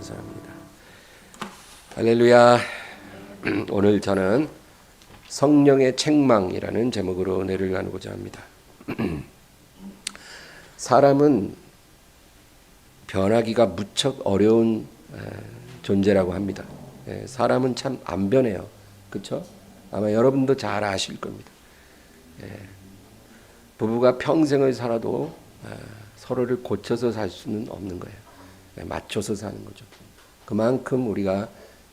감사합니다. 할렐루야. 오늘 저는 성령의 책망이라는 제목으로 은혜를 나누고자 합니다. 사람은 변하기가 무척 어려운 존재라고 합니다. 사람은 참 안 변해요. 그렇죠? 아마 여러분도 잘 아실 겁니다. 부부가 평생을 살아도 서로를 고쳐서 살 수는 없는 거예요. 맞춰서 사는 거죠. 그만큼 우리가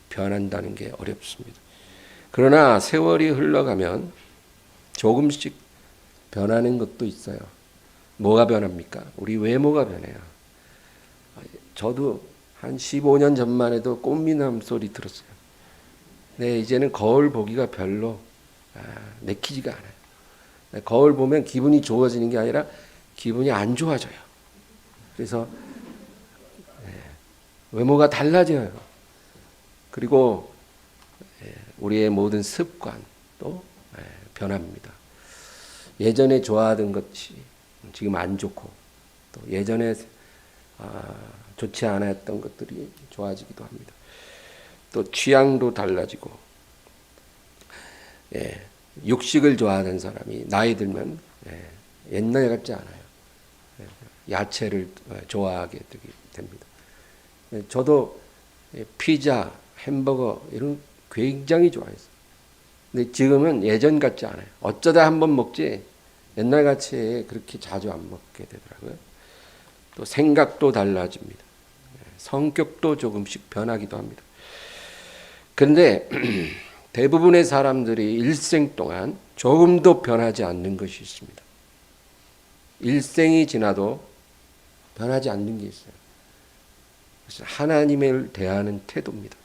변한다는 게 어렵습니다. 그러나 세월이 흘러가면 조금씩 변하는 것도 있어요. 뭐가 변합니까? 우리 외모가 변해요. 저도 한 15년 전만 해도 꽃미남 소리 들었어요. 네, 이제는 거울 보기가 별로 내키지가 않아요. 거울 보면 기분이 좋아지는 게 아니라 기분이 안 좋아져요. 그래서 외모가 달라져요. 그리고 우리의 모든 습관도 변합니다. 예전에 좋아하던 것이 지금 안 좋고, 또 예전에 좋지 않았던 것들이 좋아지기도 합니다. 또 취향도 달라지고, 육식을 좋아하는 사람이 나이 들면 옛날 같지 않아요. 야채를 좋아하게 됩니다. 저도 피자, 햄버거 이런 굉장히 좋아했어요. 근데 지금은 예전 같지 않아요. 어쩌다 한번 먹지 옛날같이 그렇게 자주 안 먹게 되더라고요. 또 생각도 달라집니다. 성격도 조금씩 변하기도 합니다. 그런데 대부분의 사람들이 일생 동안 조금도 변하지 않는 것이 있습니다. 일생이 지나도 변하지 않는 게 있어요. 그래서 하나님을 대하는 태도입니다.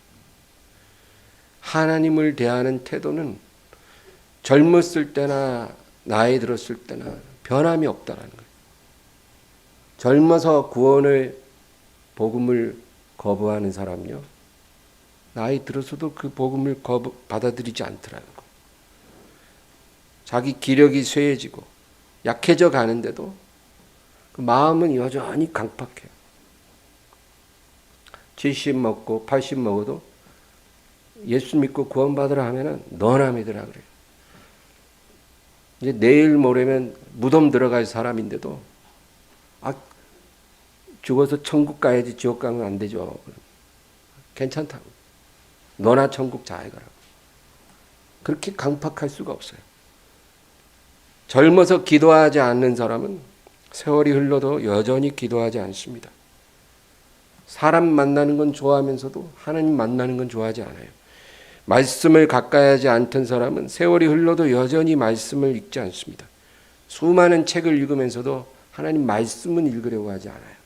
하나님을 대하는 태도는 젊었을 때나 나이 들었을 때나 변함이 없다라는 거예요. 젊어서 복음을 거부하는 사람요, 나이 들어서도 그 복음을 받아들이지 않더라는 거예요. 자기 기력이 쇠해지고 약해져 가는데도 그 마음은 여전히 강팍해요. 70 먹고 80 먹어도 예수 믿고 구원받으라 하면은 너나 믿으라 그래요. 이제 내일 모레면 무덤 들어갈 사람인데도 죽어서 천국 가야지 지옥 가면 안 되죠. 괜찮다고. 너나 천국 잘 가라고. 그렇게 강팍할 수가 없어요. 젊어서 기도하지 않는 사람은 세월이 흘러도 여전히 기도하지 않습니다. 사람 만나는 건 좋아하면서도 하나님 만나는 건 좋아하지 않아요. 말씀을 가까이 하지 않던 사람은 세월이 흘러도 여전히 말씀을 읽지 않습니다. 수많은 책을 읽으면서도 하나님 말씀은 읽으려고 하지 않아요.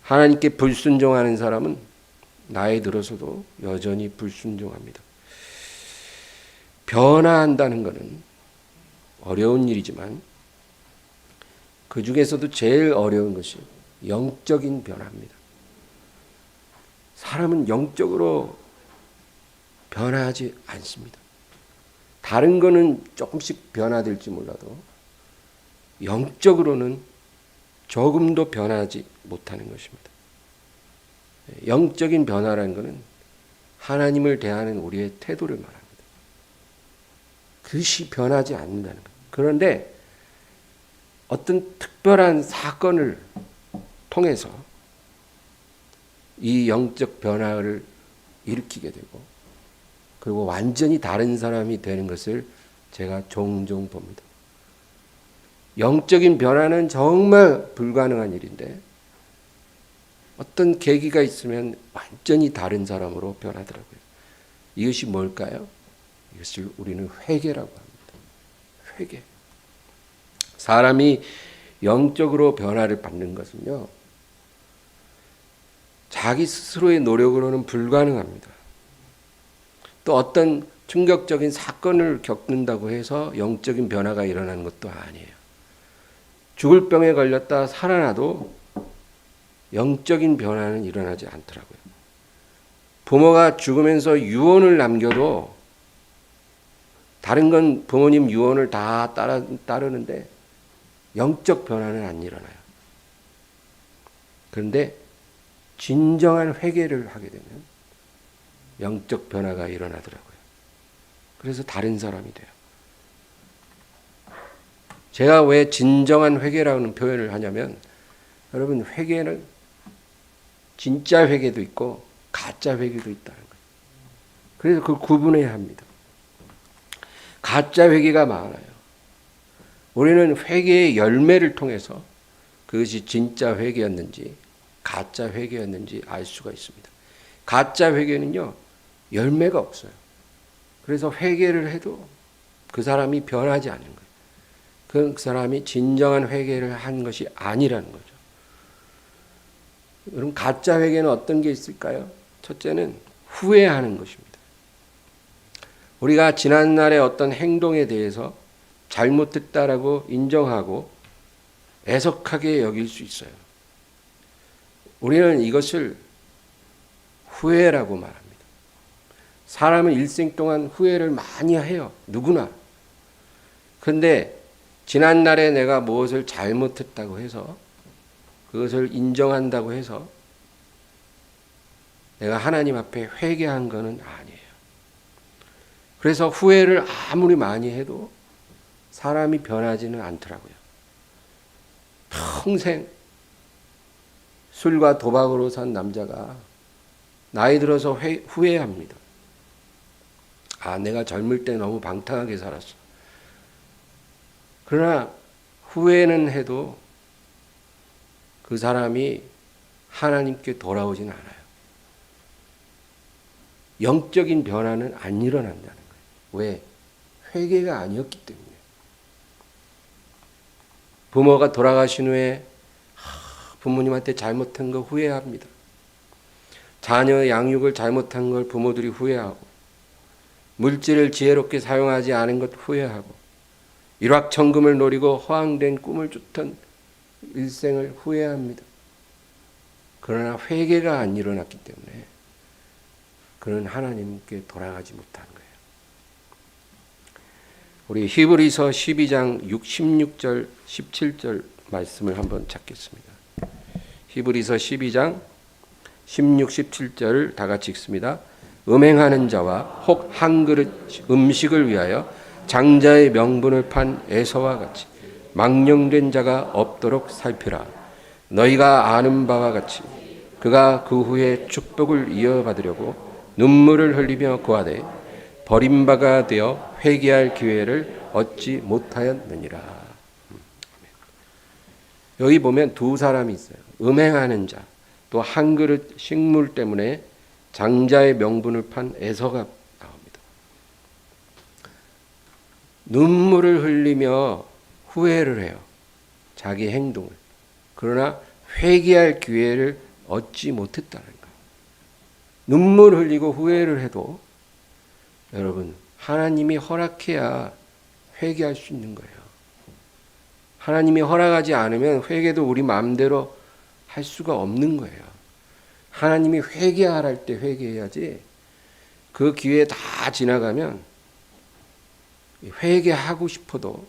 하나님께 불순종하는 사람은 나이 들어서도 여전히 불순종합니다. 변화한다는 것은 어려운 일이지만 그 중에서도 제일 어려운 것이 영적인 변화입니다. 사람은 영적으로 변하지 않습니다. 다른 거는 조금씩 변화될지 몰라도 영적으로는 조금도 변하지 못하는 것입니다. 영적인 변화라는 것은 하나님을 대하는 우리의 태도를 말합니다. 그것이 변하지 않는다는 것. 그런데 어떤 특별한 사건을 통해서 이 영적 변화를 일으키게 되고, 그리고 완전히 다른 사람이 되는 것을 제가 종종 봅니다. 영적인 변화는 정말 불가능한 일인데 어떤 계기가 있으면 완전히 다른 사람으로 변하더라고요. 이것이 뭘까요? 이것을 우리는 회개라고 합니다. 회개. 사람이 영적으로 변화를 받는 것은요, 자기 스스로의 노력으로는 불가능합니다. 또 어떤 충격적인 사건을 겪는다고 해서 영적인 변화가 일어나는 것도 아니에요. 죽을 병에 걸렸다 살아나도 영적인 변화는 일어나지 않더라고요. 부모가 죽으면서 유언을 남겨도 다른 건 부모님 유언을 다 따르는데 영적 변화는 안 일어나요. 그런데 진정한 회개를 하게 되면 영적 변화가 일어나더라고요. 그래서 다른 사람이 돼요. 제가 왜 진정한 회개라는 표현을 하냐면, 여러분, 회개는 진짜 회개도 있고 가짜 회개도 있다는 거예요. 그래서 그걸 구분해야 합니다. 가짜 회개가 많아요. 우리는 회개의 열매를 통해서 그것이 진짜 회개였는지 가짜 회개였는지 알 수가 있습니다. 가짜 회개는요, 열매가 없어요. 그래서 회개를 해도 그 사람이 변하지 않는 거예요. 그 사람이 진정한 회개를 한 것이 아니라는 거죠. 그럼 가짜 회개는 어떤 게 있을까요? 첫째는 후회하는 것입니다. 우리가 지난날의 어떤 행동에 대해서 잘못했다라고 인정하고 애석하게 여길 수 있어요. 우리는 이것을 후회라고 말합니다. 사람은 일생 동안 후회를 많이 해요. 누구나. 그런데 지난날에 내가 무엇을 잘못했다고 해서 그것을 인정한다고 해서 내가 하나님 앞에 회개한 것은 아니에요. 그래서 후회를 아무리 많이 해도 사람이 변하지는 않더라고요. 평생 술과 도박으로 산 남자가 나이 들어서 후회합니다. 내가 젊을 때 너무 방탕하게 살았어. 그러나 후회는 해도 그 사람이 하나님께 돌아오진 않아요. 영적인 변화는 안 일어난다는 거예요. 왜? 회개가 아니었기 때문에. 부모가 돌아가신 후에 부모님한테 잘못한 거 후회합니다. 자녀 양육을 잘못한 걸 부모들이 후회하고, 물질을 지혜롭게 사용하지 않은 것 후회하고, 일확천금을 노리고 허황된 꿈을 쫓던 일생을 후회합니다. 그러나 회개가 안 일어났기 때문에 그는 하나님께 돌아가지 못한 거예요. 우리 히브리서 12장 16절 17절 말씀을 한번 찾겠습니다. 히브리서 12장 16, 17절을 다 같이 읽습니다. 음행하는 자와 혹 한 그릇 음식을 위하여 장자의 명분을 판 에서와 같이 망령된 자가 없도록 살피라. 너희가 아는 바와 같이 그가 그 후에 축복을 이어받으려고 눈물을 흘리며 고하되 버림바가 되어 회개할 기회를 얻지 못하였느니라. 여기 보면 두 사람이 있어요. 음행하는 자, 또 한 그릇 식물 때문에 장자의 명분을 판 에서가 나옵니다. 눈물을 흘리며 후회를 해요. 자기 행동을. 그러나 회개할 기회를 얻지 못했다는 거예요. 눈물 흘리고 후회를 해도 여러분, 하나님이 허락해야 회개할 수 있는 거예요. 하나님이 허락하지 않으면 회개도 우리 마음대로 할 수가 없는 거예요. 하나님이 회개하라 할 때 회개해야지, 그 기회 다 지나가면 회개하고 싶어도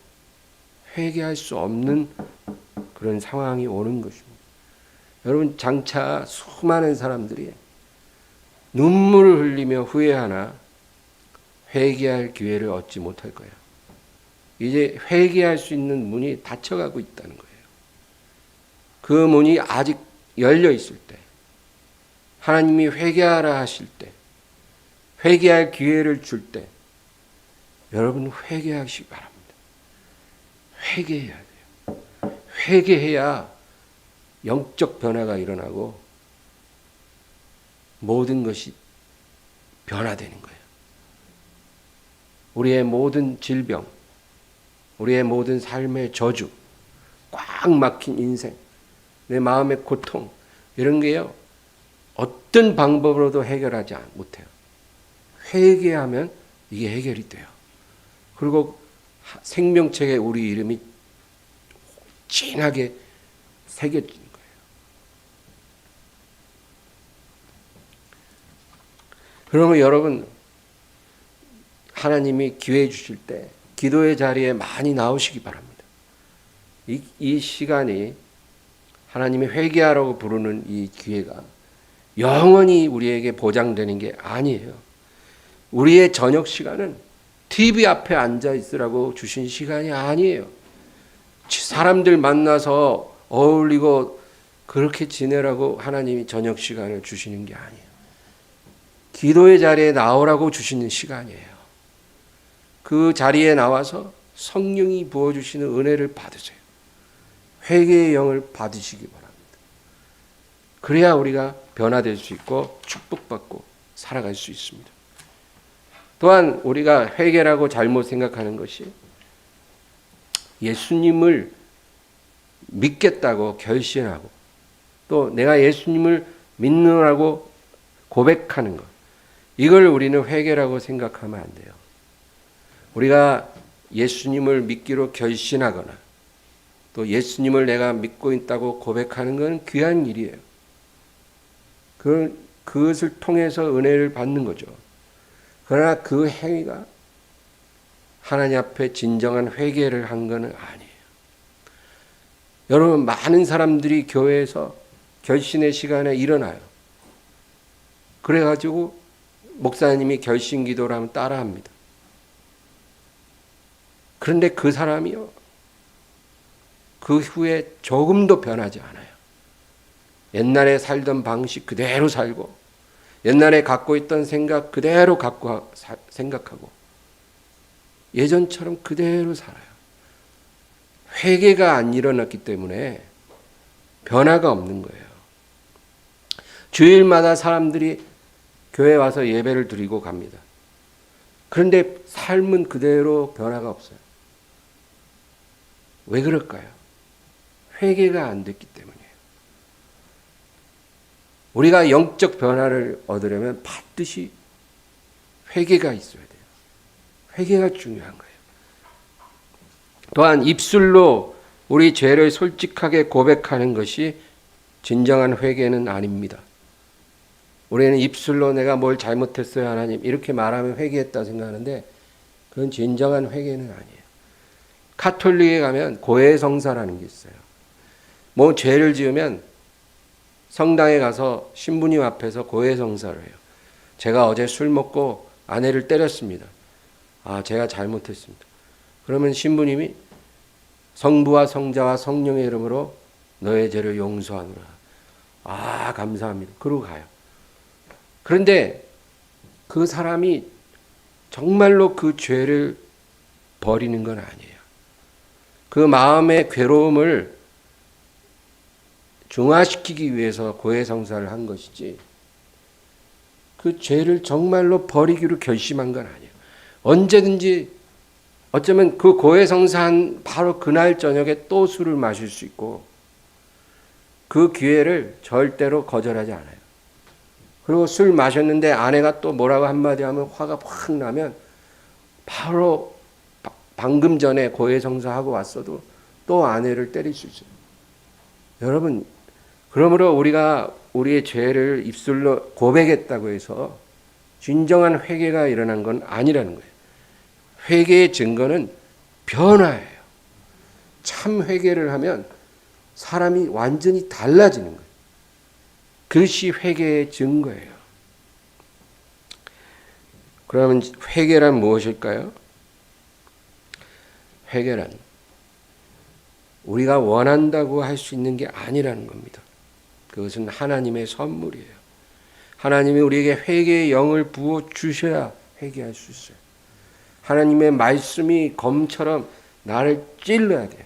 회개할 수 없는 그런 상황이 오는 것입니다. 여러분, 장차 수많은 사람들이 눈물을 흘리며 후회하나 회개할 기회를 얻지 못할 거예요. 이제 회개할 수 있는 문이 닫혀가고 있다는 거예요. 그 문이 아직 열려 있을 때, 하나님이 회개하라 하실 때, 회개할 기회를 줄 때, 여러분 회개하시기 바랍니다. 회개해야 돼요. 회개해야 영적 변화가 일어나고 모든 것이 변화되는 거예요. 우리의 모든 질병, 우리의 모든 삶의 저주, 꽉 막힌 인생, 내 마음의 고통, 이런 게요, 어떤 방법으로도 해결하지 못해요. 회개하면 이게 해결이 돼요. 그리고 생명책에 우리 이름이 진하게 새겨지는 거예요. 그러면 여러분, 하나님이 기회 주실 때 기도의 자리에 많이 나오시기 바랍니다. 이 시간이 하나님이 회개하라고 부르는 이 기회가 영원히 우리에게 보장되는 게 아니에요. 우리의 저녁 시간은 TV 앞에 앉아 있으라고 주신 시간이 아니에요. 사람들 만나서 어울리고 그렇게 지내라고 하나님이 저녁 시간을 주시는 게 아니에요. 기도의 자리에 나오라고 주시는 시간이에요. 그 자리에 나와서 성령이 부어주시는 은혜를 받으세요. 회개의 영을 받으시기 바랍니다. 그래야 우리가 변화될 수 있고 축복받고 살아갈 수 있습니다. 또한 우리가 회개라고 잘못 생각하는 것이 예수님을 믿겠다고 결심하고 또 내가 예수님을 믿느라고 고백하는 것, 이걸 우리는 회개라고 생각하면 안 돼요. 우리가 예수님을 믿기로 결심하거나 또 예수님을 내가 믿고 있다고 고백하는 건 귀한 일이에요. 그것을 통해서 은혜를 받는 거죠. 그러나 그 행위가 하나님 앞에 진정한 회개를 한 것은 아니에요. 여러분, 많은 사람들이 교회에서 결신의 시간에 일어나요. 그래가지고 목사님이 결신 기도를 하면 따라합니다. 그런데 그 사람이요, 그 후에 조금도 변하지 않아요. 옛날에 살던 방식 그대로 살고 옛날에 갖고 있던 생각 그대로 생각하고 예전처럼 그대로 살아요. 회개가 안 일어났기 때문에 변화가 없는 거예요. 주일마다 사람들이 교회 와서 예배를 드리고 갑니다. 그런데 삶은 그대로 변화가 없어요. 왜 그럴까요? 회개가 안 됐기 때문이에요. 우리가 영적 변화를 얻으려면 반드시 회개가 있어야 돼요. 회개가 중요한 거예요. 또한 입술로 우리 죄를 솔직하게 고백하는 것이 진정한 회개는 아닙니다. 우리는 입술로 내가 뭘 잘못했어요 하나님 이렇게 말하면 회개했다 생각하는데 그건 진정한 회개는 아니에요. 가톨릭에 가면 고해성사라는 게 있어요. 뭐 죄를 지으면 성당에 가서 신부님 앞에서 고해성사를 해요. 제가 어제 술 먹고 아내를 때렸습니다. 제가 잘못했습니다. 그러면 신부님이 성부와 성자와 성령의 이름으로 너의 죄를 용서하노라. 감사합니다. 그러고 가요. 그런데 그 사람이 정말로 그 죄를 버리는 건 아니에요. 그 마음의 괴로움을 중화시키기 위해서 고해성사를 한 것이지 그 죄를 정말로 버리기로 결심한 건 아니에요. 언제든지 어쩌면 그 고해성사한 바로 그날 저녁에 또 술을 마실 수 있고 그 기회를 절대로 거절하지 않아요. 그리고 술 마셨는데 아내가 또 뭐라고 한마디 하면 화가 확 나면 바로 방금 전에 고해성사하고 왔어도 또 아내를 때릴 수 있어요. 여러분, 그러므로 우리가 우리의 죄를 입술로 고백했다고 해서 진정한 회개가 일어난 건 아니라는 거예요. 회개의 증거는 변화예요. 참 회개를 하면 사람이 완전히 달라지는 거예요. 그것이 회개의 증거예요. 그러면 회개란 무엇일까요? 회개란 우리가 원한다고 할 수 있는 게 아니라는 겁니다. 그것은 하나님의 선물이에요. 하나님이 우리에게 회개의 영을 부어 주셔야 회개할 수 있어요. 하나님의 말씀이 검처럼 나를 찔러야 돼요.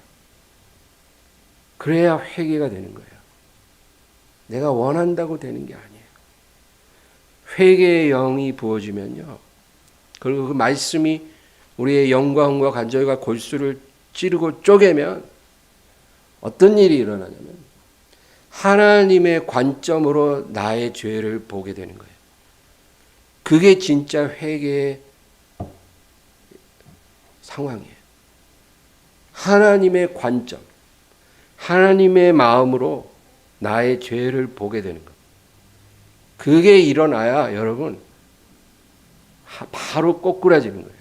그래야 회개가 되는 거예요. 내가 원한다고 되는 게 아니에요. 회개의 영이 부어지면요. 그리고 그 말씀이 우리의 영광과 관절과 골수를 찌르고 쪼개면 어떤 일이 일어나냐면 하나님의 관점으로 나의 죄를 보게 되는 거예요. 그게 진짜 회개의 상황이에요. 하나님의 관점, 하나님의 마음으로 나의 죄를 보게 되는 것. 그게 일어나야 여러분 바로 꼬꾸라지는 거예요.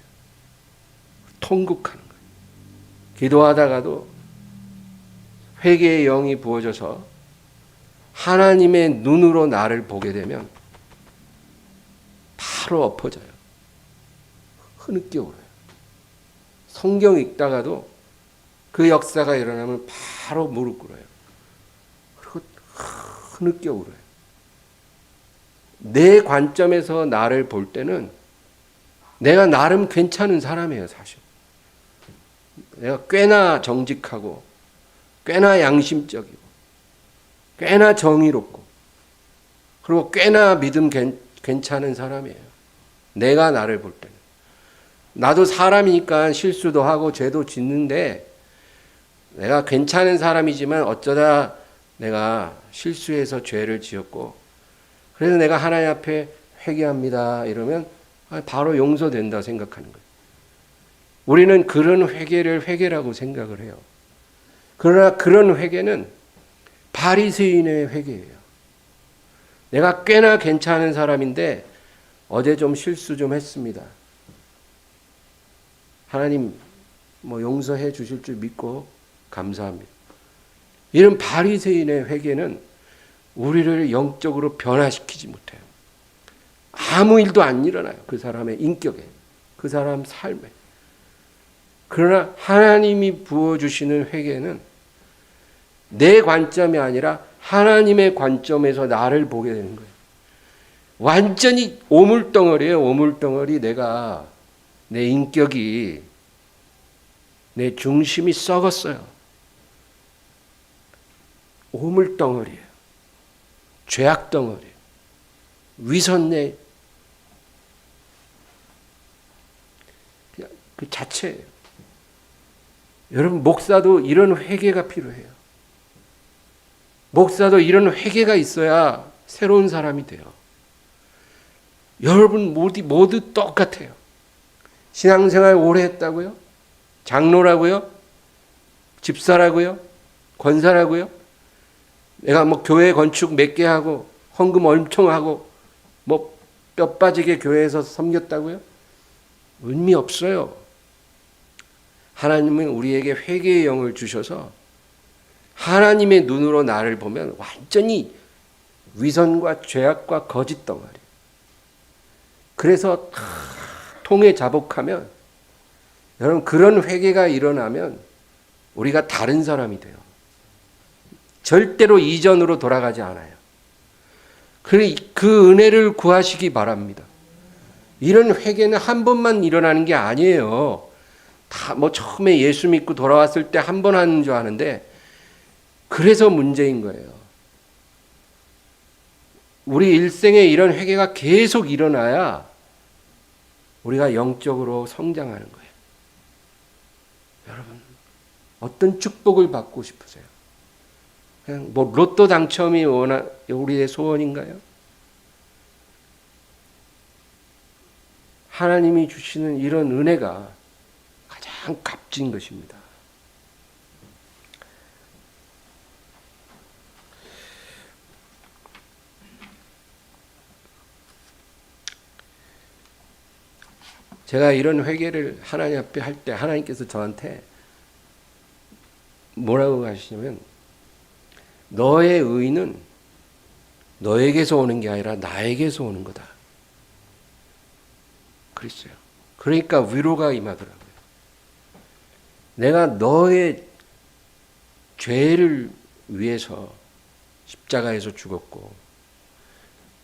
통곡하는 거예요. 기도하다가도 회개의 영이 부어져서 하나님의 눈으로 나를 보게 되면 바로 엎어져요. 흐느껴 울어요. 성경 읽다가도 그 역사가 일어나면 바로 무릎 꿇어요. 그리고 흐느껴 울어요. 내 관점에서 나를 볼 때는 내가 나름 괜찮은 사람이에요, 사실. 내가 꽤나 정직하고 꽤나 양심적이고 꽤나 정의롭고 그리고 꽤나 믿음 괜찮은 사람이에요. 내가 나를 볼 때는. 나도 사람이니까 실수도 하고 죄도 짓는데 내가 괜찮은 사람이지만 어쩌다 내가 실수해서 죄를 지었고 그래서 내가 하나님 앞에 회개합니다 이러면 바로 용서된다 생각하는 거예요. 우리는 그런 회개를 회개라고 생각을 해요. 그러나 그런 회개는 바리새인의 회개예요. 내가 꽤나 괜찮은 사람인데 어제 좀 실수 좀 했습니다. 하나님 용서해 주실 줄 믿고 감사합니다. 이런 바리새인의 회개는 우리를 영적으로 변화시키지 못해요. 아무 일도 안 일어나요. 그 사람의 인격에, 그 사람 삶에. 그러나 하나님이 부어주시는 회개는 내 관점이 아니라 하나님의 관점에서 나를 보게 되는 거예요. 완전히 오물덩어리예요. 오물덩어리. 내가 내 인격이 내 중심이 썩었어요. 오물덩어리예요. 죄악덩어리. 위선내 그 자체예요. 여러분 목사도 이런 회개가 필요해요. 목사도 이런 회개가 있어야 새로운 사람이 돼요. 여러분 모두 똑같아요. 신앙생활 오래 했다고요? 장로라고요? 집사라고요? 권사라고요? 내가 교회 건축 몇 개 하고 헌금 엄청 하고 뼈 빠지게 교회에서 섬겼다고요? 의미 없어요. 하나님은 우리에게 회개의 영을 주셔서 하나님의 눈으로 나를 보면 완전히 위선과 죄악과 거짓 덩어리. 그래서 통에 자복하면 여러분 그런 회개가 일어나면 우리가 다른 사람이 돼요. 절대로 이전으로 돌아가지 않아요. 그 은혜를 구하시기 바랍니다. 이런 회개는 한 번만 일어나는 게 아니에요. 다 처음에 예수 믿고 돌아왔을 때 한 번 하는 줄 아는데 그래서 문제인 거예요. 우리 일생에 이런 회개가 계속 일어나야 우리가 영적으로 성장하는 거예요. 여러분 어떤 축복을 받고 싶으세요? 그냥 로또 당첨이 우리의 소원인가요? 하나님이 주시는 이런 은혜가 가장 값진 것입니다. 제가 이런 회개를 하나님 앞에 할 때 하나님께서 저한테 뭐라고 하시냐면 너의 의는 너에게서 오는 게 아니라 나에게서 오는 거다. 그랬어요. 그러니까 위로가 임하더라고요. 내가 너의 죄를 위해서 십자가에서 죽었고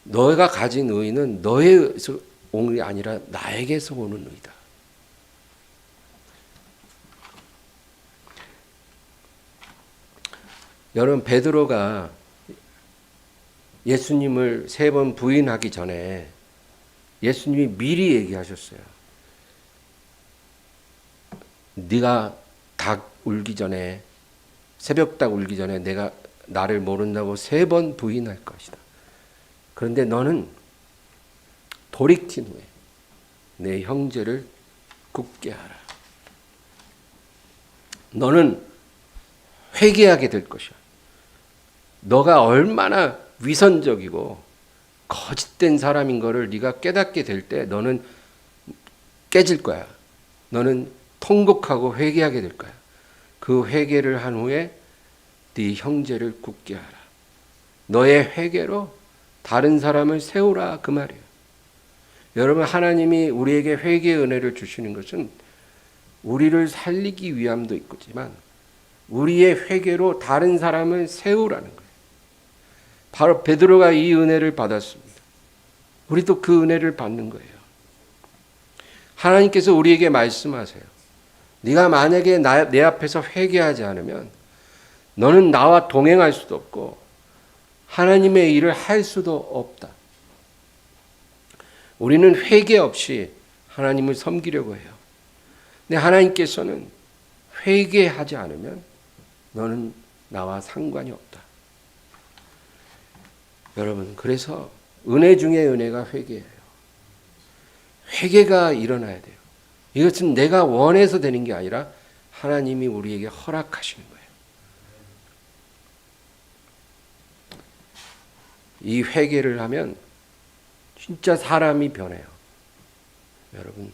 너가 가진 의는 너에게서 오는 게 아니라 나에게서 오는 의다. 여러분 베드로가 예수님을 3번 부인하기 전에 예수님이 미리 얘기하셨어요. 네가 닭 울기 전에 새벽닭 울기 전에 내가 나를 모른다고 3번 부인할 것이다. 그런데 너는 돌이킨 후에 내 형제를 굳게 하라. 너는 회개하게 될 것이야. 너가 얼마나 위선적이고 거짓된 사람인 거를 네가 깨닫게 될 때 너는 깨질 거야. 너는 통곡하고 회개하게 될 거야. 그 회개를 한 후에 네 형제를 굳게 하라. 너의 회개로 다른 사람을 세우라 그 말이에요. 여러분, 하나님이 우리에게 회개의 은혜를 주시는 것은 우리를 살리기 위함도 있지만 우리의 회개로 다른 사람을 세우라는 거예요. 바로 베드로가 이 은혜를 받았습니다. 우리도 그 은혜를 받는 거예요. 하나님께서 우리에게 말씀하세요. 네가 만약에 내 앞에서 회개하지 않으면 너는 나와 동행할 수도 없고 하나님의 일을 할 수도 없다. 우리는 회개 없이 하나님을 섬기려고 해요. 근데 하나님께서는 회개하지 않으면 너는 나와 상관이 없다. 여러분, 그래서 은혜 중에 은혜가 회개예요. 회개가 일어나야 돼요. 이것은 내가 원해서 되는 게 아니라 하나님이 우리에게 허락하시는 거예요. 이 회개를 하면 진짜 사람이 변해요. 여러분,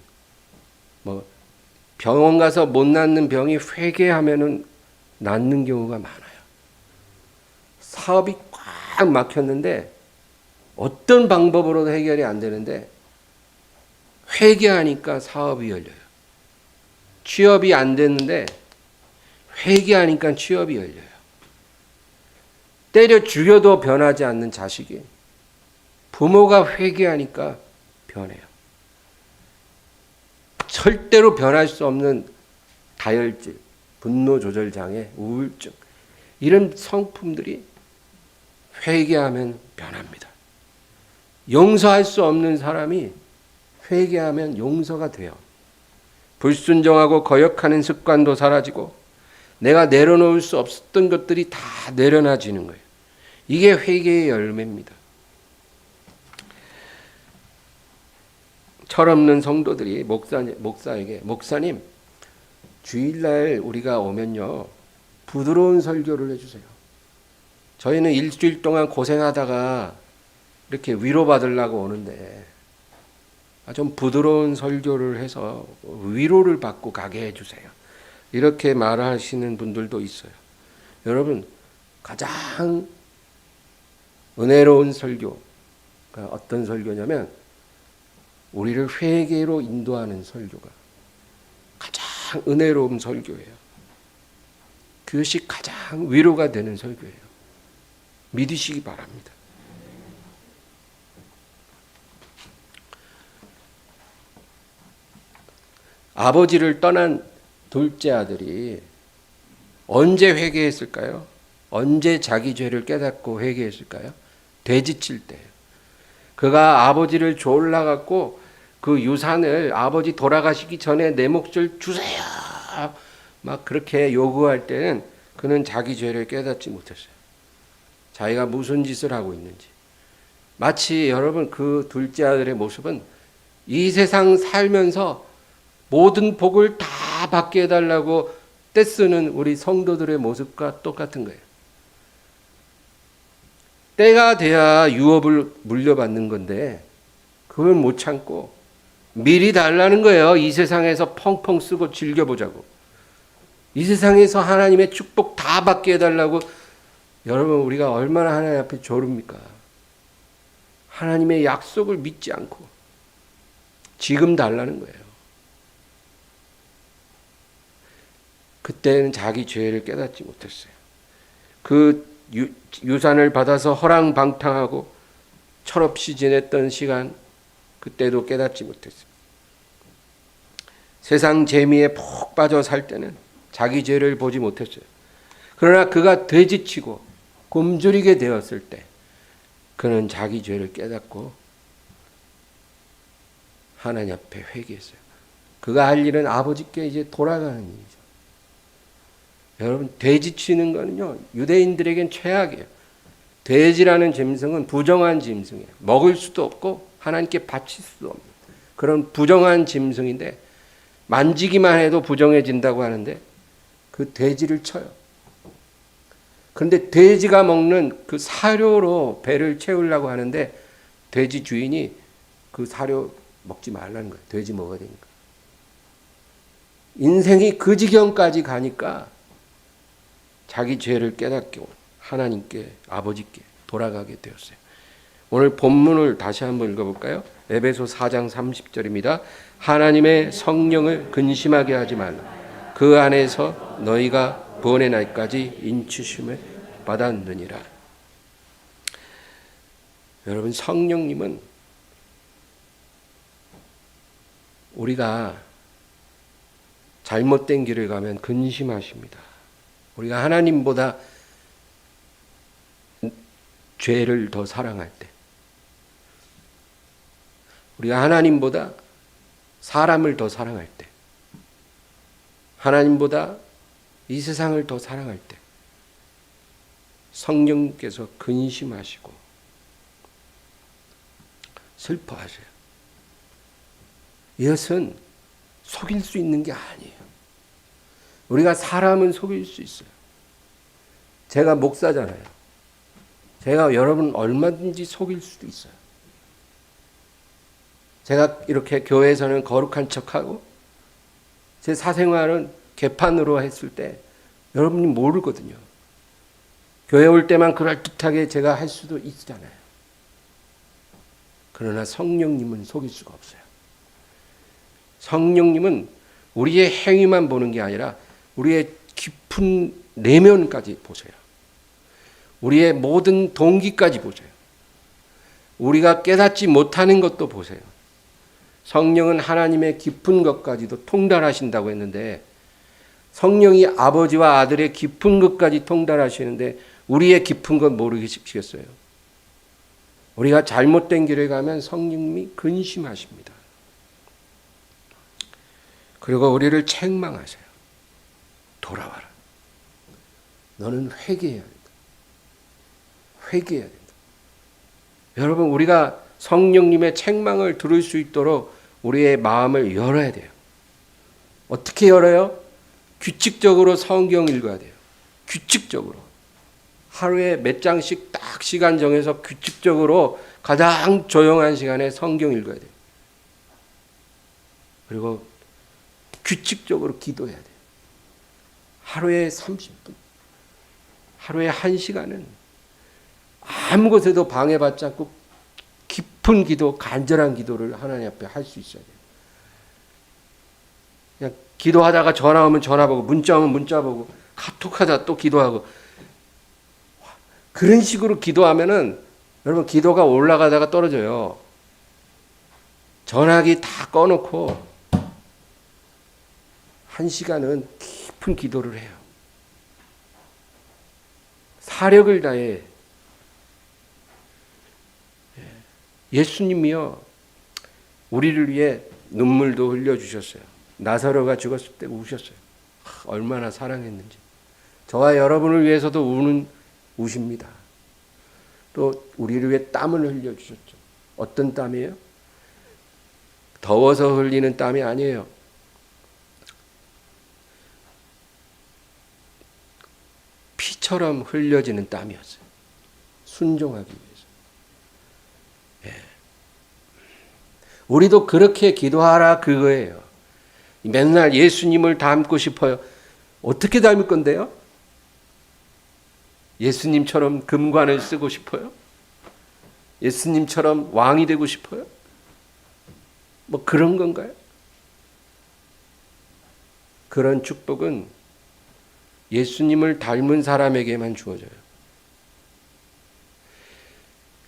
병원 가서 못 낫는 병이 회개하면은 낫는 경우가 많아요. 사업이 꽉 막혔는데 어떤 방법으로도 해결이 안 되는데 회개하니까 사업이 열려요. 취업이 안 됐는데 회개하니까 취업이 열려요. 때려 죽여도 변하지 않는 자식이 부모가 회개하니까 변해요. 절대로 변할 수 없는 다혈질, 분노 조절 장애, 우울증, 이런 성품들이 회개하면 변합니다. 용서할 수 없는 사람이 회개하면 용서가 돼요. 불순종하고 거역하는 습관도 사라지고 내가 내려놓을 수 없었던 것들이 다 내려놔지는 거예요. 이게 회개의 열매입니다. 철없는 성도들이 목사에게, 목사님, 주일날 우리가 오면요, 부드러운 설교를 해주세요. 저희는 일주일 동안 고생하다가 이렇게 위로받으려고 오는데 좀 부드러운 설교를 해서 위로를 받고 가게 해주세요. 이렇게 말하시는 분들도 있어요. 여러분, 가장 은혜로운 설교가 어떤 설교냐면 우리를 회개로 인도하는 설교가 가장 은혜로운 설교예요. 그것이 가장 위로가 되는 설교예요. 믿으시기 바랍니다. 아버지를 떠난 둘째 아들이 언제 회개했을까요? 언제 자기 죄를 깨닫고 회개했을까요? 돼지칠 때예요. 그가 아버지를 졸라갖고 그 유산을 아버지 돌아가시기 전에 내 몫을 주세요, 막 그렇게 요구할 때는 그는 자기 죄를 깨닫지 못했어요. 자기가 무슨 짓을 하고 있는지. 마치 여러분, 그 둘째 아들의 모습은 이 세상 살면서 모든 복을 다 받게 해달라고 떼쓰는 우리 성도들의 모습과 똑같은 거예요. 때가 돼야 유업을 물려받는 건데 그걸 못 참고 미리 달라는 거예요. 이 세상에서 펑펑 쓰고 즐겨보자고. 이 세상에서 하나님의 축복 다 받게 해달라고. 여러분, 우리가 얼마나 하나님 앞에 졸읍니까? 하나님의 약속을 믿지 않고 지금 달라는 거예요. 그때는 자기 죄를 깨닫지 못했어요. 그 유산을 받아서 허랑방탕하고 철없이 지냈던 시간, 그때도 깨닫지 못했어요. 세상 재미에 푹 빠져 살 때는 자기 죄를 보지 못했어요. 그러나 그가 돼지치고 굶주리게 되었을 때 그는 자기 죄를 깨닫고 하나님 앞에 회개했어요. 그가 할 일은 아버지께 이제 돌아가는 일이죠. 여러분, 돼지치는 거는요, 유대인들에겐 최악이에요. 돼지라는 짐승은 부정한 짐승이에요. 먹을 수도 없고 하나님께 바칠 수도 없는 그런 부정한 짐승인데 만지기만 해도 부정해진다고 하는데 그 돼지를 쳐요. 그런데 돼지가 먹는 그 사료로 배를 채우려고 하는데 돼지 주인이 그 사료 먹지 말라는 거예요. 돼지 먹어야 되니까. 인생이 그 지경까지 가니까 자기 죄를 깨닫고 하나님께, 아버지께 돌아가게 되었어요. 오늘 본문을 다시 한번 읽어볼까요? 에베소 4장 30절입니다. 하나님의 성령을 근심하게 하지 말라. 그 안에서 너희가 구원의 날까지 인치심을 받았느니라. 여러분, 성령님은 우리가 잘못된 길을 가면 근심하십니다. 우리가 하나님보다 죄를 더 사랑할 때, 우리가 하나님보다 사람을 더 사랑할 때, 하나님보다 이 세상을 더 사랑할 때 성령께서 근심하시고 슬퍼하세요. 이것은 속일 수 있는 게 아니에요. 우리가 사람은 속일 수 있어요. 제가 목사잖아요. 제가 여러분 얼마든지 속일 수도 있어요. 제가 이렇게 교회에서는 거룩한 척하고 제 사생활은 개판으로 했을 때 여러분이 모르거든요. 교회 올 때만 그럴듯하게 제가 할 수도 있잖아요. 그러나 성령님은 속일 수가 없어요. 성령님은 우리의 행위만 보는 게 아니라 우리의 깊은 내면까지 보세요. 우리의 모든 동기까지 보세요. 우리가 깨닫지 못하는 것도 보세요. 성령은 하나님의 깊은 것까지도 통달하신다고 했는데 성령이 아버지와 아들의 깊은 것까지 통달하시는데 우리의 깊은 것 모르시겠어요? 우리가 잘못된 길을 가면 성령님이 근심하십니다. 그리고 우리를 책망하세요. 돌아와라. 너는 회개해야 된다. 회개해야 된다. 여러분, 우리가 성령님의 책망을 들을 수 있도록 우리의 마음을 열어야 돼요. 어떻게 열어요? 규칙적으로 성경 읽어야 돼요. 규칙적으로. 하루에 몇 장씩 딱 시간 정해서 규칙적으로 가장 조용한 시간에 성경 읽어야 돼요. 그리고 규칙적으로 기도해야 돼요. 하루에 30분, 하루에 1시간은 아무 곳에도 방해받지 않고 깊은 기도, 간절한 기도를 하나님 앞에 할 수 있어야 돼요. 그냥 기도하다가 전화 오면 전화 보고, 문자 오면 문자 보고, 카톡하다 또 기도하고, 그런 식으로 기도하면은 여러분 기도가 올라가다가 떨어져요. 전화기 다 꺼놓고 1시간은 깊은 기도를 해요. 사력을 다해. 예수님이요, 우리를 위해 눈물도 흘려주셨어요. 나사로가 죽었을 때 우셨어요. 얼마나 사랑했는지. 저와 여러분을 위해서도 우십니다. 또 우리를 위해 땀을 흘려주셨죠. 어떤 땀이에요? 더워서 흘리는 땀이 아니에요. 피처럼 흘려지는 땀이었어요. 순종하기 위해서. 예. 우리도 그렇게 기도하라 그거예요. 맨날 예수님을 닮고 싶어요. 어떻게 닮을 건데요? 예수님처럼 금관을 쓰고 싶어요? 예수님처럼 왕이 되고 싶어요? 뭐 그런 건가요? 그런 축복은 예수님을 닮은 사람에게만 주어져요.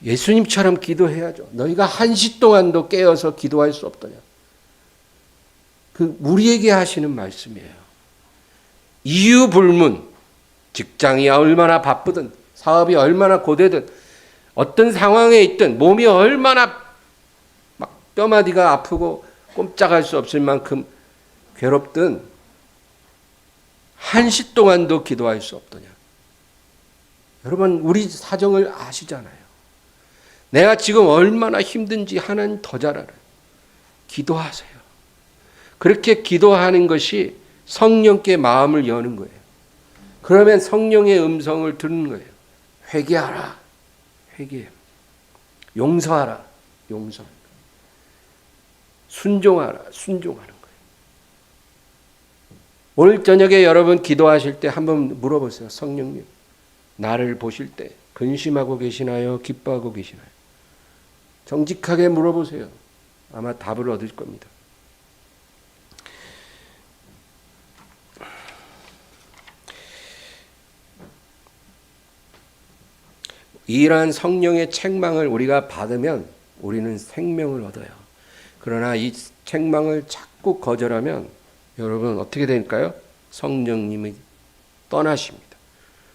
예수님처럼 기도해야죠. 너희가 1시 동안도 깨어서 기도할 수 없더냐. 그 우리에게 하시는 말씀이에요. 이유 불문, 직장이 얼마나 바쁘든 사업이 얼마나 고되든 어떤 상황에 있든 몸이 얼마나 막 뼈마디가 아프고 꼼짝할 수 없을 만큼 괴롭든 1시 동안도 기도할 수 없더냐. 여러분, 우리 사정을 아시잖아요. 내가 지금 얼마나 힘든지 하나님 더 잘 알아요. 기도하세요. 그렇게 기도하는 것이 성령께 마음을 여는 거예요. 그러면 성령의 음성을 듣는 거예요. 회개하라. 회개. 용서하라. 용서하라. 순종하라. 순종하는 거예요. 오늘 저녁에 여러분 기도하실 때 한번 물어보세요. 성령님, 나를 보실 때 근심하고 계시나요? 기뻐하고 계시나요? 정직하게 물어보세요. 아마 답을 얻을 겁니다. 이러한 성령의 책망을 우리가 받으면 우리는 생명을 얻어요. 그러나 이 책망을 자꾸 거절하면 여러분 어떻게 될까요? 성령님이 떠나십니다.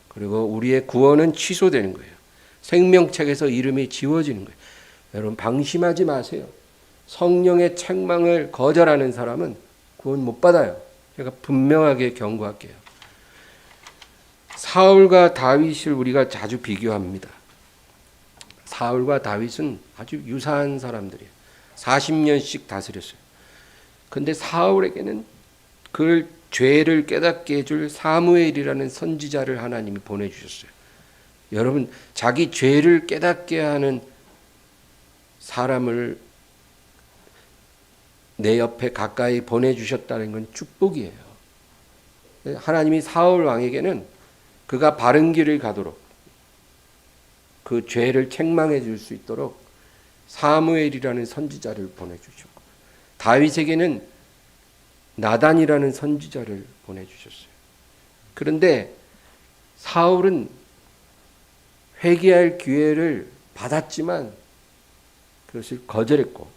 그리고 우리의 구원은 취소되는 거예요. 생명책에서 이름이 지워지는 거예요. 여러분 방심하지 마세요. 성령의 책망을 거절하는 사람은 구원 못 받아요. 제가 분명하게 경고할게요. 사울과 다윗을 우리가 자주 비교합니다. 사울과 다윗은 아주 유사한 사람들이에요. 40년씩 다스렸어요. 근데 사울에게는 그 죄를 깨닫게 해줄 사무엘이라는 선지자를 하나님이 보내주셨어요. 여러분 자기 죄를 깨닫게 하는 사람을 내 옆에 가까이 보내주셨다는 건 축복이에요. 하나님이 사울 왕에게는 그가 바른 길을 가도록 그 죄를 책망해 줄 수 있도록 사무엘이라는 선지자를 보내주셨고 다윗에게는 나단이라는 선지자를 보내주셨어요. 그런데 사울은 회개할 기회를 받았지만 그것을 거절했고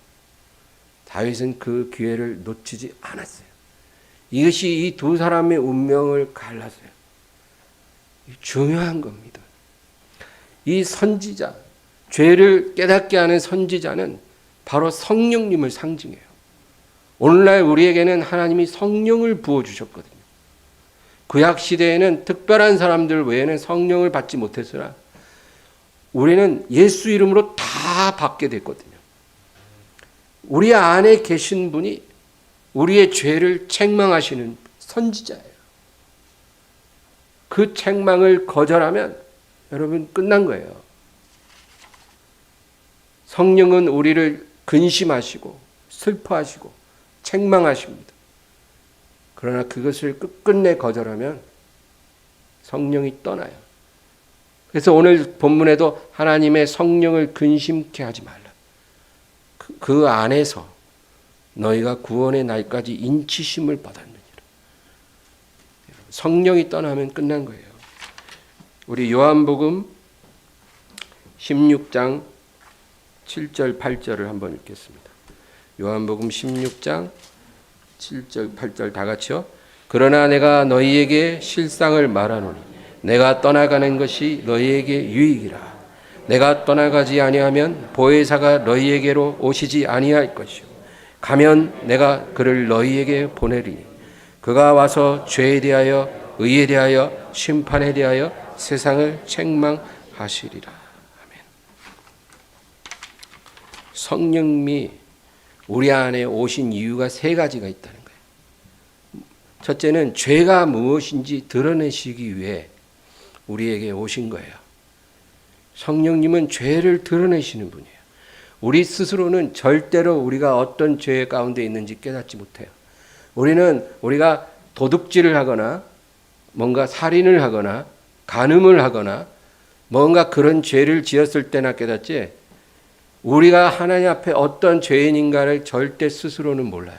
다윗은 그 기회를 놓치지 않았어요. 이것이 이 두 사람의 운명을 갈랐어요. 중요한 겁니다. 이 선지자, 죄를 깨닫게 하는 선지자는 바로 성령님을 상징해요. 오늘날 우리에게는 하나님이 성령을 부어주셨거든요. 구약 시대에는 특별한 사람들 외에는 성령을 받지 못했으나 우리는 예수 이름으로 다 받게 됐거든요. 우리 안에 계신 분이 우리의 죄를 책망하시는 선지자예요. 그 책망을 거절하면 여러분 끝난 거예요. 성령은 우리를 근심하시고 슬퍼하시고 책망하십니다. 그러나 그것을 끝끝내 거절하면 성령이 떠나요. 그래서 오늘 본문에도 하나님의 성령을 근심케 하지 말라. 그 안에서 너희가 구원의 날까지 인치심을 받았느니라. 성령이 떠나면 끝난 거예요. 우리 요한복음 16장 7절 8절을 한번 읽겠습니다. 요한복음 16장 7절 8절 다 같이요. 그러나 내가 너희에게 실상을 말하노니 내가 떠나가는 것이 너희에게 유익이라. 내가 떠나가지 아니하면 보혜사가 너희에게로 오시지 아니할 것이요 가면 내가 그를 너희에게 보내리니 그가 와서 죄에 대하여 의에 대하여 심판에 대하여 세상을 책망하시리라. 아멘. 성령님이 우리 안에 오신 이유가 세 가지가 있다는 거예요. 첫째는 죄가 무엇인지 드러내시기 위해 우리에게 오신 거예요. 성령님은 죄를 드러내시는 분이에요. 우리 스스로는 절대로 우리가 어떤 죄 가운데 있는지 깨닫지 못해요. 우리가 도둑질을 하거나 뭔가 살인을 하거나 간음을 하거나 뭔가 그런 죄를 지었을 때나 깨닫지 우리가 하나님 앞에 어떤 죄인인가를 절대 스스로는 몰라요.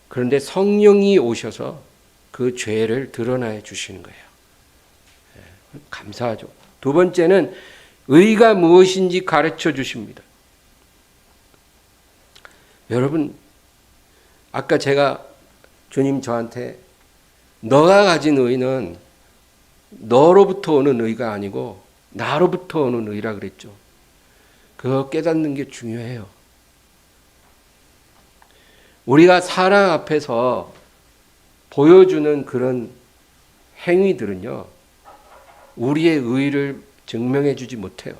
그런데 성령이 오셔서 그 죄를 드러내 주시는 거예요. 감사하죠. 두 번째는 의가 무엇인지 가르쳐 주십니다. 여러분, 아까 제가 주님 저한테 너가 가진 의는 너로부터 오는 의가 아니고 나로부터 오는 의라 그랬죠. 그거 깨닫는 게 중요해요. 우리가 사람 앞에서 보여주는 그런 행위들은요, 우리의 의를 증명해 주지 못해요.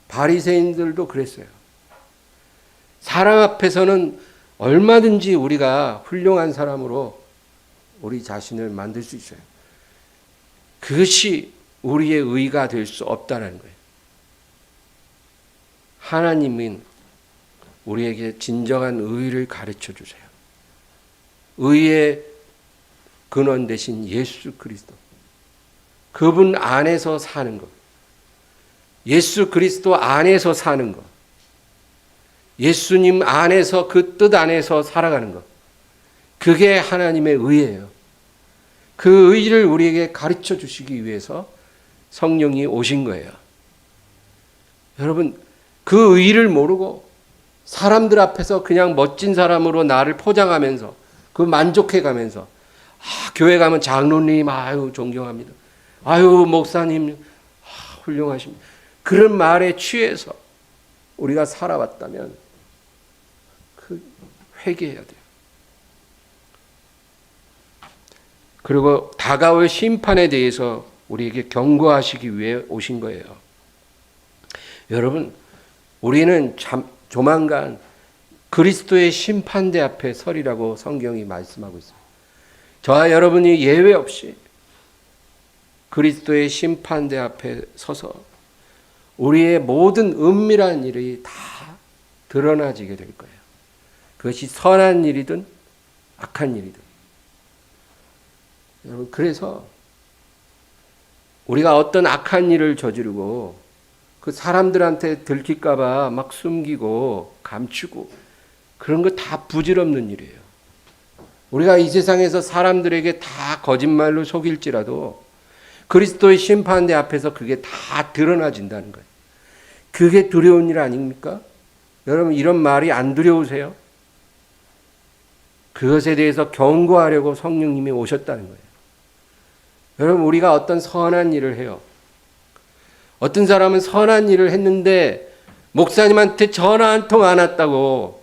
바리새인들도 그랬어요. 사람 앞에서는 얼마든지 우리가 훌륭한 사람으로 우리 자신을 만들 수 있어요. 그것이 우리의 의가 될 수 없다는 거예요. 하나님은 우리에게 진정한 의를 가르쳐 주세요. 의의 근원 되신 예수 그리스도. 그분 안에서 사는 것, 예수 그리스도 안에서 사는 것, 예수님 안에서 그 뜻 안에서 살아가는 것, 그게 하나님의 의예요. 그 의를 우리에게 가르쳐 주시기 위해서 성령이 오신 거예요. 여러분, 그 의를 모르고 사람들 앞에서 그냥 멋진 사람으로 나를 포장하면서 그 만족해가면서 교회 가면 장로님 아유 존경합니다. 아유 목사님 훌륭하십니다. 그런 말에 취해서 우리가 살아왔다면 그 회개해야 돼요. 그리고 다가올 심판에 대해서 우리에게 경고하시기 위해 오신 거예요. 여러분, 우리는 조만간 그리스도의 심판대 앞에 서리라고 성경이 말씀하고 있습니다. 저와 여러분이 예외 없이 그리스도의 심판대 앞에 서서 우리의 모든 은밀한 일이 다 드러나지게 될 거예요. 그것이 선한 일이든 악한 일이든. 여러분, 그래서 우리가 어떤 악한 일을 저지르고 그 사람들한테 들킬까 봐 막 숨기고 감추고 그런 거 다 부질없는 일이에요. 우리가 이 세상에서 사람들에게 다 거짓말로 속일지라도 그리스도의 심판대 앞에서 그게 다 드러나진다는 거예요. 그게 두려운 일 아닙니까? 여러분, 이런 말이 안 두려우세요? 그것에 대해서 경고하려고 성령님이 오셨다는 거예요. 여러분, 우리가 어떤 선한 일을 해요. 어떤 사람은 선한 일을 했는데 목사님한테 전화 한 통 안 왔다고,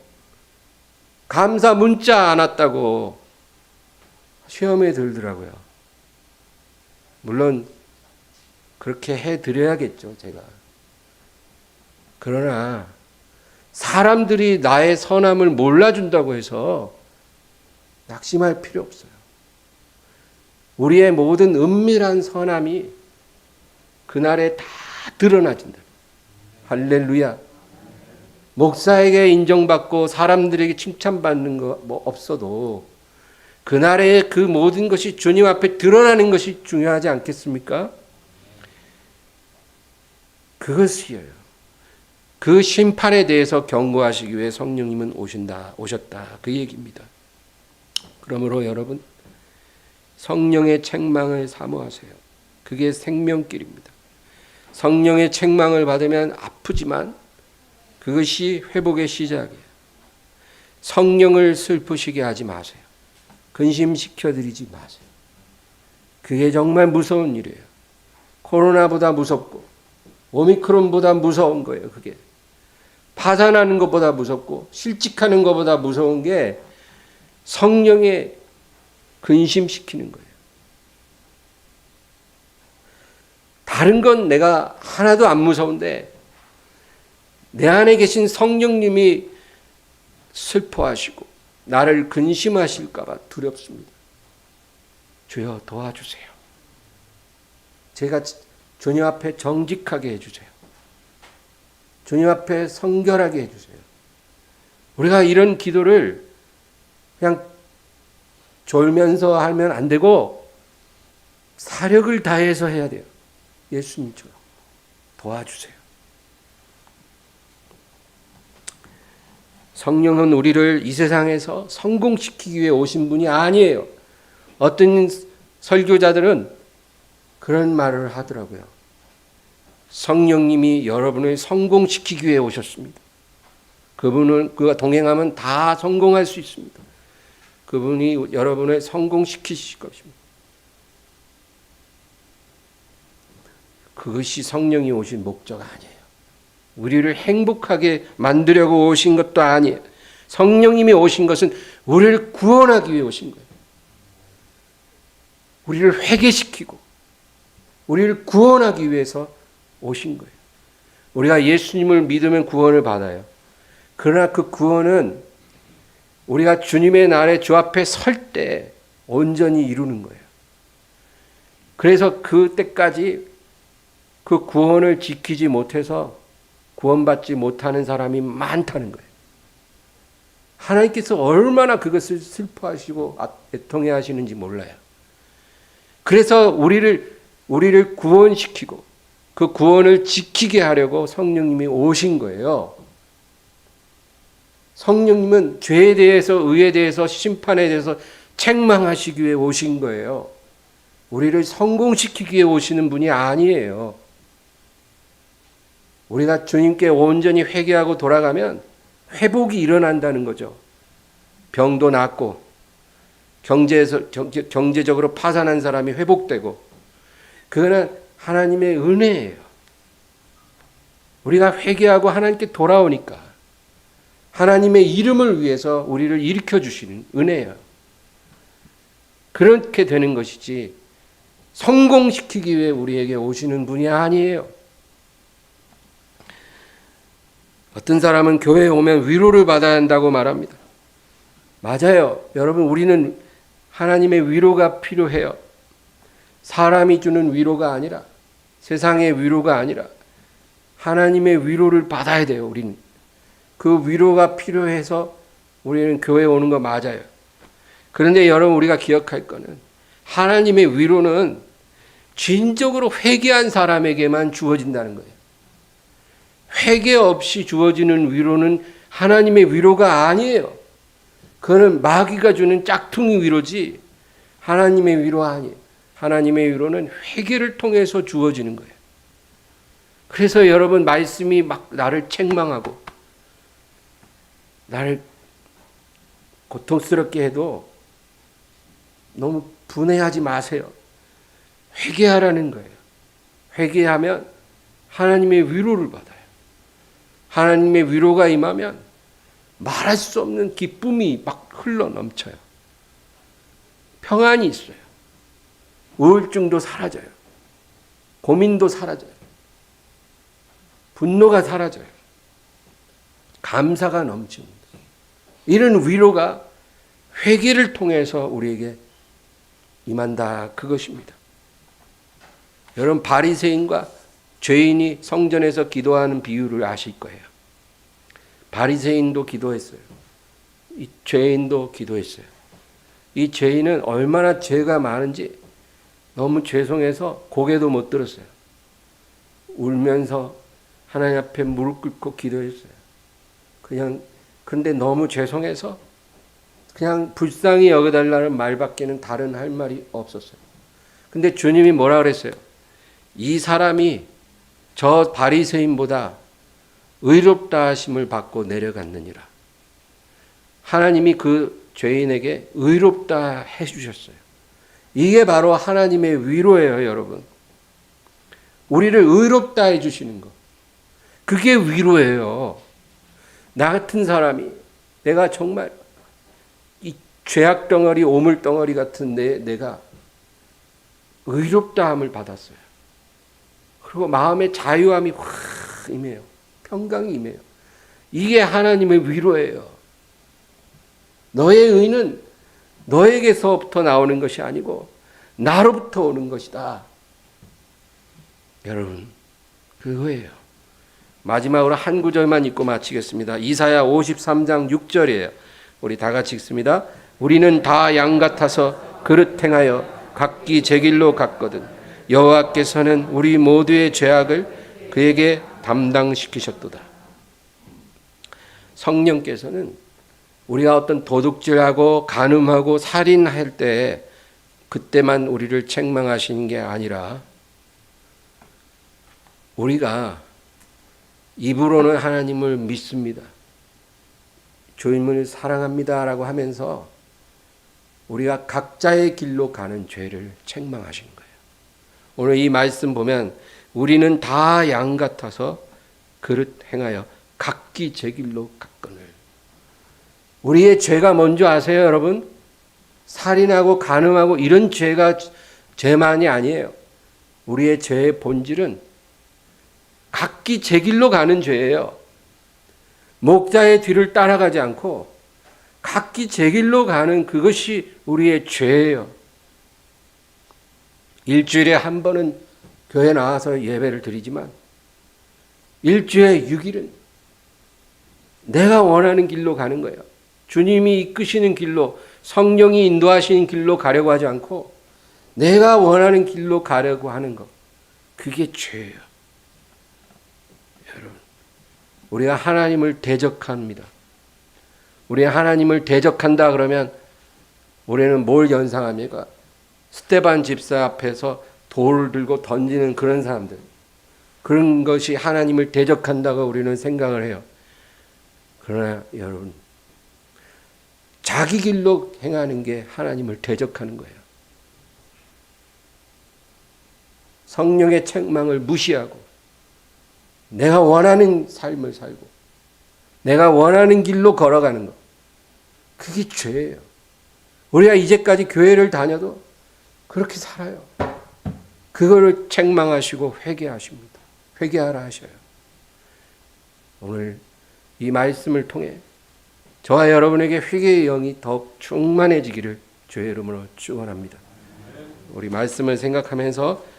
감사 문자 안 왔다고 시험에 들더라고요. 물론 그렇게 해드려야겠죠, 제가. 그러나 사람들이 나의 선함을 몰라준다고 해서 낙심할 필요 없어요. 우리의 모든 은밀한 선함이 그날에 다 드러나진다. 할렐루야. 목사에게 인정받고 사람들에게 칭찬받는 거 뭐 없어도 그날에 그 모든 것이 주님 앞에 드러나는 것이 중요하지 않겠습니까? 그것이에요. 그 심판에 대해서 경고하시기 위해 성령님은 오셨다. 그 얘기입니다. 그러므로 여러분, 성령의 책망을 사모하세요. 그게 생명길입니다. 성령의 책망을 받으면 아프지만 그것이 회복의 시작이에요. 성령을 슬프시게 하지 마세요. 근심시켜드리지 마세요. 그게 정말 무서운 일이에요. 코로나보다 무섭고 오미크론보다 무서운 거예요. 그게 파산하는 것보다 무섭고 실직하는 것보다 무서운 게 성령의 근심시키는 거예요. 다른 건 내가 하나도 안 무서운데 내 안에 계신 성령님이 슬퍼하시고 나를 근심하실까 봐 두렵습니다. 주여 도와주세요. 제가 주님 앞에 정직하게 해주세요. 주님 앞에 성결하게 해주세요. 우리가 이런 기도를 그냥 졸면서 하면 안 되고 사력을 다해서 해야 돼요. 예수님처럼 도와주세요. 성령은 우리를 이 세상에서 성공시키기 위해 오신 분이 아니에요. 어떤 설교자들은 그런 말을 하더라고요. 성령님이 여러분을 성공시키기 위해 오셨습니다. 그분은 그가 동행하면 다 성공할 수 있습니다. 그분이 여러분을 성공시키실 것입니다. 그것이 성령이 오신 목적 아니에요. 우리를 행복하게 만들려고 오신 것도 아니에요. 성령님이 오신 것은 우리를 구원하기 위해 오신 거예요. 우리를 회개시키고 우리를 구원하기 위해서 오신 거예요. 우리가 예수님을 믿으면 구원을 받아요. 그러나 그 구원은 우리가 주님의 날에 주 앞에 설 때 온전히 이루는 거예요. 그래서 그때까지 그 구원을 지키지 못해서 구원받지 못하는 사람이 많다는 거예요. 하나님께서 얼마나 그것을 슬퍼하시고 애통해 하시는지 몰라요. 그래서 우리를 우리를 구원시키고 그 구원을 지키게 하려고 성령님이 오신 거예요. 성령님은 죄에 대해서, 의에 대해서, 심판에 대해서 책망하시기 위해 오신 거예요. 우리를 성공시키기 위해 오시는 분이 아니에요. 우리가 주님께 온전히 회개하고 돌아가면 회복이 일어난다는 거죠. 병도 낫고 경제적으로 파산한 사람이 회복되고, 그거는 하나님의 은혜예요. 우리가 회개하고 하나님께 돌아오니까 하나님의 이름을 위해서 우리를 일으켜 주시는 은혜예요. 그렇게 되는 것이지 성공시키기 위해 우리에게 오시는 분이 아니에요. 어떤 사람은 교회에 오면 위로를 받아야 한다고 말합니다. 맞아요. 여러분, 우리는 하나님의 위로가 필요해요. 사람이 주는 위로가 아니라, 세상의 위로가 아니라 하나님의 위로를 받아야 돼요. 우리는 그 위로가 필요해서 우리는 교회에 오는 거 맞아요. 그런데 여러분, 우리가 기억할 거는 하나님의 위로는 진정으로 회개한 사람에게만 주어진다는 거예요. 회개 없이 주어지는 위로는 하나님의 위로가 아니에요. 그거는 마귀가 주는 짝퉁이 위로지 하나님의 위로 아니에요. 하나님의 위로는 회개를 통해서 주어지는 거예요. 그래서 여러분, 말씀이 막 나를 책망하고 나를 고통스럽게 해도 너무 분해하지 마세요. 회개하라는 거예요. 회개하면 하나님의 위로를 받아요. 하나님의 위로가 임하면 말할 수 없는 기쁨이 막 흘러 넘쳐요. 평안이 있어요. 우울증도 사라져요. 고민도 사라져요. 분노가 사라져요. 감사가 넘칩니다. 이런 위로가 회개를 통해서 우리에게 임한다, 그것입니다. 여러분, 바리새인과 죄인이 성전에서 기도하는 비유를 아실 거예요. 바리새인도 기도했어요. 이 죄인도 기도했어요. 이 죄인은 얼마나 죄가 많은지 너무 죄송해서 고개도 못 들었어요. 울면서 하나님 앞에 무릎 꿇고 기도했어요. 근데 너무 죄송해서 그냥 불쌍히 여겨달라는 말밖에는 다른 할 말이 없었어요. 근데 주님이 뭐라 그랬어요? 이 사람이 저 바리새인보다 의롭다 하심을 받고 내려갔느니라. 하나님이 그 죄인에게 의롭다 해주셨어요. 이게 바로 하나님의 위로예요, 여러분. 우리를 의롭다 해주시는 거. 그게 위로예요. 나 같은 사람이, 내가 정말 이 죄악 덩어리, 오물 덩어리 같은 내가 의롭다함을 받았어요. 그리고 마음의 자유함이 확 임해요. 평강이 임해요. 이게 하나님의 위로예요. 너의 의는 너에게서부터 나오는 것이 아니고 나로부터 오는 것이다. 여러분, 그거예요. 마지막으로 한 구절만 읽고 마치겠습니다. 이사야 53장 6절이에요. 우리 다 같이 읽습니다. 우리는 다 양 같아서 그릇 행하여 각기 제 길로 갔거든 여호와께서는 우리 모두의 죄악을 그에게 담당시키셨도다. 성령께서는 우리가 어떤 도둑질하고 간음하고 살인할 때 그때만 우리를 책망하시는 게 아니라 우리가 입으로는 하나님을 믿습니다, 주님을 사랑합니다라고 하면서 우리가 각자의 길로 가는 죄를 책망하시는 거예요. 오늘 이 말씀 보면 우리는 다 양 같아서 그릇 행하여 각기 제 길로 갔거늘. 우리의 죄가 뭔지 아세요, 여러분? 살인하고 간음하고 이런 죄가 죄만이 아니에요. 우리의 죄의 본질은 각기 제 길로 가는 죄예요. 목자의 뒤를 따라가지 않고 각기 제 길로 가는 그것이 우리의 죄예요. 일주일에 한 번은 교회 나와서 예배를 드리지만 일주일에 6일은 내가 원하는 길로 가는 거예요. 주님이 이끄시는 길로, 성령이 인도하시는 길로 가려고 하지 않고 내가 원하는 길로 가려고 하는 것, 그게 죄예요. 여러분, 우리가 하나님을 대적합니다. 우리가 하나님을 대적한다 그러면 우리는 뭘 연상합니까? 스데반 집사 앞에서 돌을 들고 던지는 그런 사람들, 그런 것이 하나님을 대적한다고 우리는 생각을 해요. 그러나 여러분, 자기 길로 행하는 게 하나님을 대적하는 거예요. 성령의 책망을 무시하고 내가 원하는 삶을 살고 내가 원하는 길로 걸어가는 것, 그게 죄예요. 우리가 이제까지 교회를 다녀도 그렇게 살아요. 그거를 책망하시고 회개하십니다. 회개하라 하셔요. 오늘 이 말씀을 통해 저와 여러분에게 회개의 영이 더욱 충만해지기를 주의 이름으로 축원합니다. 우리 말씀을 생각하면서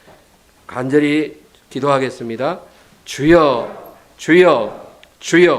간절히 기도하겠습니다. 주여, 주여, 주여.